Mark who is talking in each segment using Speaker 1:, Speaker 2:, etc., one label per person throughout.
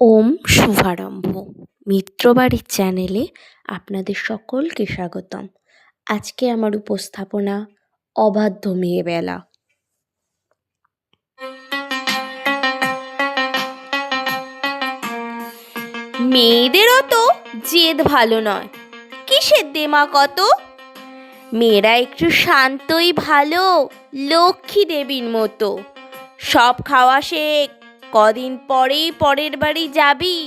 Speaker 1: ওম শুভারম্ভ মিত্রবাড়ির চ্যানেলে আপনাদের সকলকে স্বাগতম। আজকে আমার উপস্থাপনা অবাধ্য মেয়েবেলা। মেয়েদেরও তো জেদ ভালো নয়, কিসের দেমা কত। মেয়েরা একটু শান্তই ভালো, লক্ষ্মী দেবীর মতো। সব খাওয়া শেখ, কদিন পরেই পরের বাড়ি যাবি,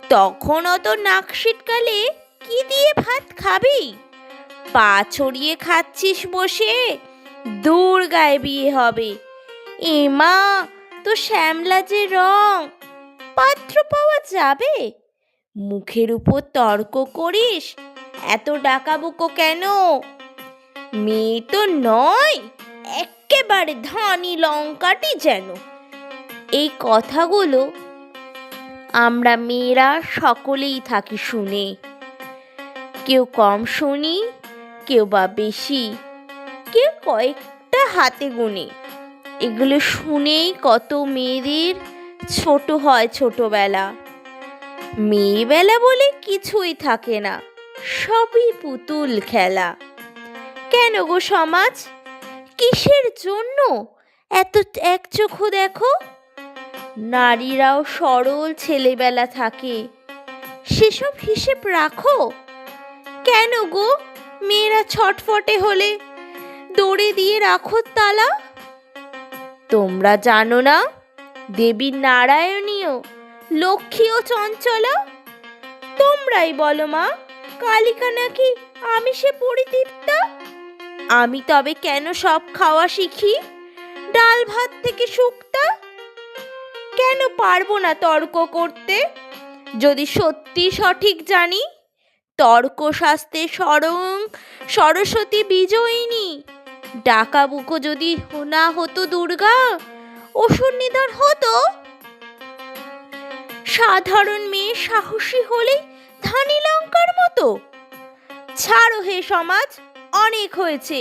Speaker 1: তখন অত নাক সিটকালে কি দিয়ে ভাত খাবি। পা ছড়িয়ে খাচ্ছিস বসে, দুর্গায় বিয়ে হবে। এমা তো শ্যামলা যে রং, পাত্র পাওয়া যাবে। মুখের উপর তর্ক করিস, এত ডাকাবুকো কেন। মেয়ে তো নয়, একেবারে ধানি লঙ্কাটি যেন। এই কথাগুলো আমরা মেয়েরা সকলেই থাকি শুনে, কেউ কম শুনি, কেউ বা বেশি, কেউ কয়েকটা হাতে গুনে। এগুলো শুনেই কত মেয়েদের ছোট হয় ছোটবেলা। মেয়েবেলা বলে কিছুই থাকে না, সবই পুতুল খেলা। কেন গো সমাজ, কিসের জন্য এত একচোখো দেখো। নারীরাও সরল ছেলেবেলা থাকে, সেসব হিসেব রাখো। কেন গো মেয়েরা ছটফটে হলে দড়ি দিয়ে রাখো তালা। তোমরা জানো না দেবী নারায়ণীও লক্ষ্মী ও চঞ্চলা। তোমরাই বলো মা, কালিকা নাকি আমিষে পরিতৃপ্তা। আমি তবে কেন সব খাওয়া শিখি, ডাল ভাত থেকে শুক্তা। কেন পারবো না তর্ক করতে, যদি সত্যি সঠিক জানি। তর্ক শাস্ত্রে স্বয়ং সরস্বতী বিজয়িনী। ডাকাবুকো যদি না হতো দুর্গা, অসুর নিধন হতো। সাধারণ মেয়ে সাহসী হলে ধানি লঙ্কার মতো। ছাড়ো হে সমাজ, অনেক হয়েছে,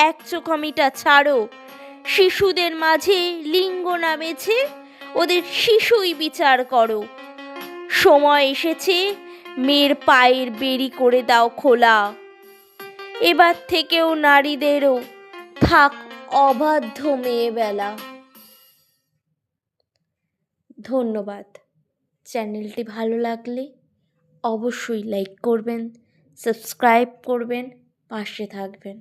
Speaker 1: এক চোখামিটা ছাড়ো। শিশুদের মাঝে লিঙ্গ না বেছে ওদের শিশুই বিচার করো। সময় এসেছে মেয়ের পায়ের বেড়ি করে দাও খোলা। এবার থেকেও নারীদেরও থাক অবাধ্য মেয়েবেলা। ধন্যবাদ। চ্যানেলটি ভালো লাগলে অবশ্যই লাইক করবেন, সাবস্ক্রাইব করবেন, পাশে থাকবেন।